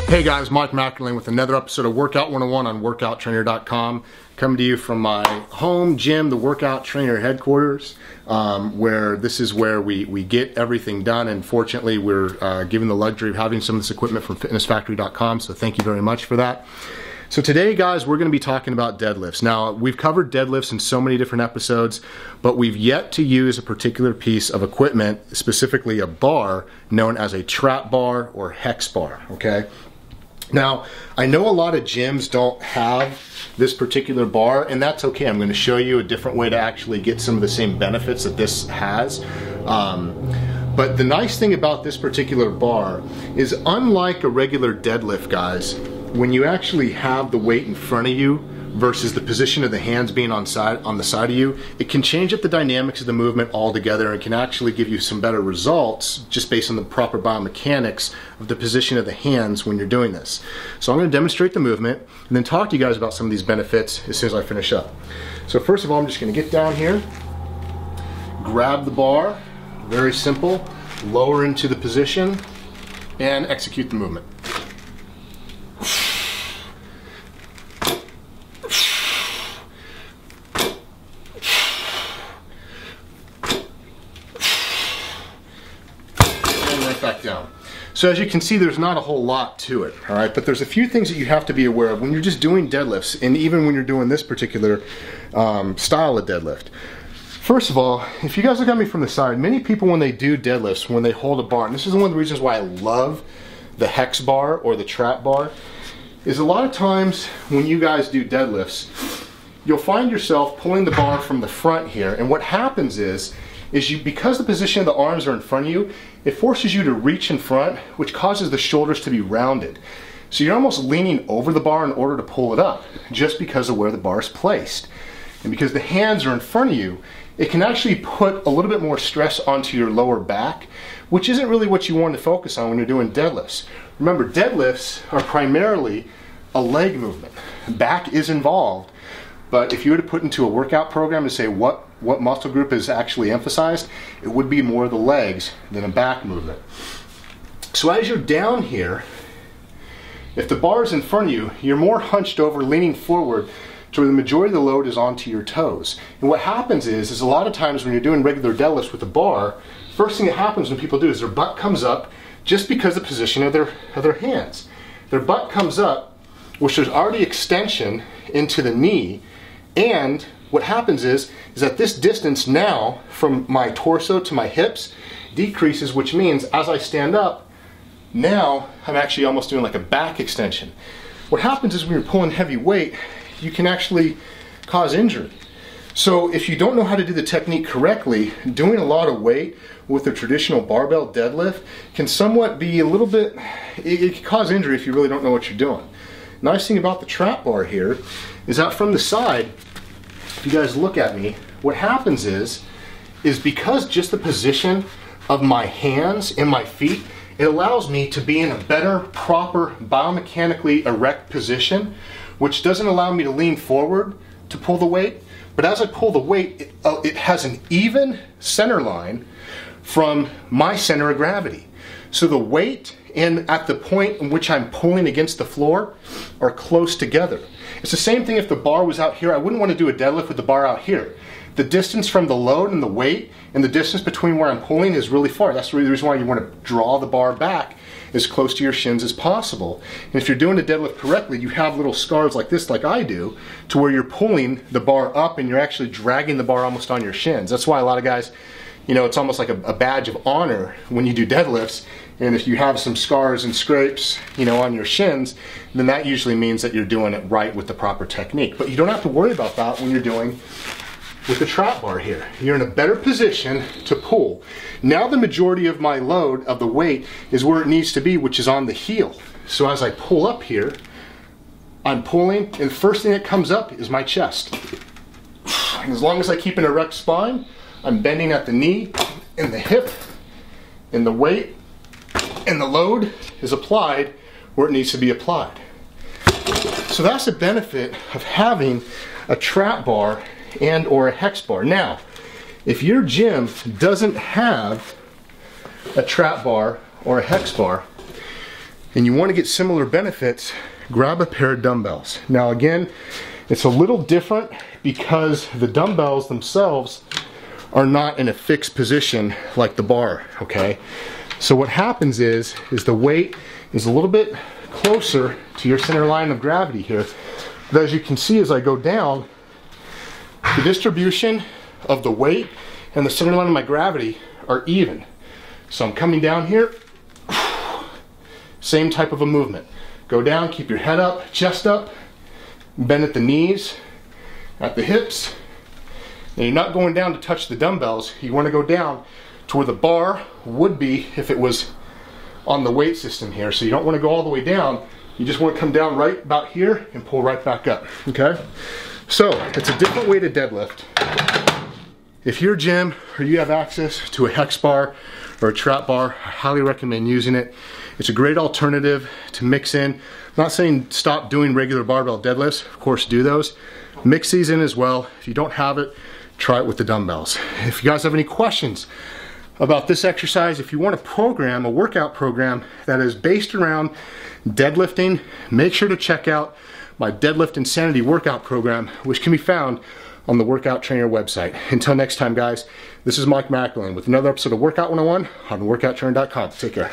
Hey guys, Mike McElwain with another episode of Workout 101 on WorkoutTrainer.com. Coming to you from my home gym, the Workout Trainer headquarters, where this is where we get everything done. And fortunately, we're given the luxury of having some of this equipment from FitnessFactory.com, so thank you very much for that. So today, guys, we're going to be talking about deadlifts. Now, we've covered deadlifts in so many different episodes, but we've yet to use a particular piece of equipment, specifically a bar, known as a trap bar or hex bar, okay? Now, I know a lot of gyms don't have this particular bar, and that's okay. I'm going to show you a different way to actually get some of the same benefits that this has. But the nice thing about this particular bar is, unlike a regular deadlift, guys, when you actually have the weight in front of you versus the position of the hands being on the side of you, it can change up the dynamics of the movement altogether and can actually give you some better results just based on the proper biomechanics of the position of the hands when you're doing this. So I'm going to demonstrate the movement and then talk to you guys about some of these benefits as soon as I finish up. So first of all, I'm just going to get down here, grab the bar, very simple, lower into the position, and execute the movement. Back down. So as you can see, there's not a whole lot to it, all right? But there's a few things that you have to be aware of when you're just doing deadlifts, and even when you're doing this particular style of deadlift. First of all, if you guys look at me from the side, many people when they do deadlifts, when they hold a bar, and this is one of the reasons why I love the hex bar or the trap bar, is a lot of times when you guys do deadlifts, you'll find yourself pulling the bar from the front here, and what happens is because the position of the arms are in front of you, it forces you to reach in front, which causes the shoulders to be rounded. So you're almost leaning over the bar in order to pull it up, just because of where the bar is placed. And because the hands are in front of you, it can actually put a little bit more stress onto your lower back, which isn't really what you want to focus on when you're doing deadlifts. Remember, deadlifts are primarily a leg movement. Back is involved. But if you were to put into a workout program and say what muscle group is actually emphasized, it would be more the legs than a back movement. So as you're down here, if the bar is in front of you, you're more hunched over, leaning forward, to where the majority of the load is onto your toes. And what happens is a lot of times when you're doing regular deadlifts with a bar, first thing that happens when people do is their butt comes up just because of the position of their hands. Their butt comes up, which there's already extension into the knee. And what happens is that this distance now from my torso to my hips decreases, which means as I stand up, now I'm actually almost doing like a back extension. What happens is when you're pulling heavy weight, you can actually cause injury. So if you don't know how to do the technique correctly, doing a lot of weight with a traditional barbell deadlift can somewhat be a little bit, it can cause injury if you really don't know what you're doing. Nice thing about the trap bar here is that from the side, if you guys look at me, what happens is because just the position of my hands and my feet, it allows me to be in a better, proper, biomechanically erect position, which doesn't allow me to lean forward to pull the weight. But as I pull the weight, it has an even center line from my center of gravity. So the weight and at the point in which I'm pulling against the floor are close together. It's the same thing if the bar was out here. I wouldn't want to do a deadlift with the bar out here. The distance from the load and the weight and the distance between where I'm pulling is really far. That's really the reason why you want to draw the bar back as close to your shins as possible. And if you're doing a deadlift correctly, you have little scars like this, like I do, to where you're pulling the bar up and you're actually dragging the bar almost on your shins. That's why a lot of guys, you know, it's almost like a badge of honor when you do deadlifts. And if you have some scars and scrapes, you know, on your shins, then that usually means that you're doing it right with the proper technique. But you don't have to worry about that when you're doing with the trap bar here. You're in a better position to pull. Now the majority of my load of the weight is where it needs to be, which is on the heel. So as I pull up here, I'm pulling, and the first thing that comes up is my chest. And as long as I keep an erect spine, I'm bending at the knee and the hip, and the weight and the load is applied where it needs to be applied. So that's the benefit of having a trap bar and or a hex bar. Now, if your gym doesn't have a trap bar or a hex bar, and you want to get similar benefits, grab a pair of dumbbells. Now again, it's a little different because the dumbbells themselves are not in a fixed position like the bar, okay? So what happens is the weight is a little bit closer to your center line of gravity here. But as you can see, as I go down, the distribution of the weight and the center line of my gravity are even. So I'm coming down here, same type of a movement. Go down, keep your head up, chest up, bend at the knees, at the hips. And you're not going down to touch the dumbbells. You want to go down to where the bar would be if it was on the weight system here. So you don't want to go all the way down. You just want to come down right about here and pull right back up, okay? So it's a different way to deadlift. If your gym or you have access to a hex bar or a trap bar, I highly recommend using it. It's a great alternative to mix in. I'm not saying stop doing regular barbell deadlifts. Of course, do those. Mix these in as well. If you don't have it, try it with the dumbbells. If you guys have any questions about this exercise, if you want a program, a workout program that is based around deadlifting, make sure to check out my Deadlift Insanity workout program, which can be found on the Workout Trainer website. Until next time, guys, this is Mike Macklin with another episode of Workout 101 on workouttrainer.com. Take care.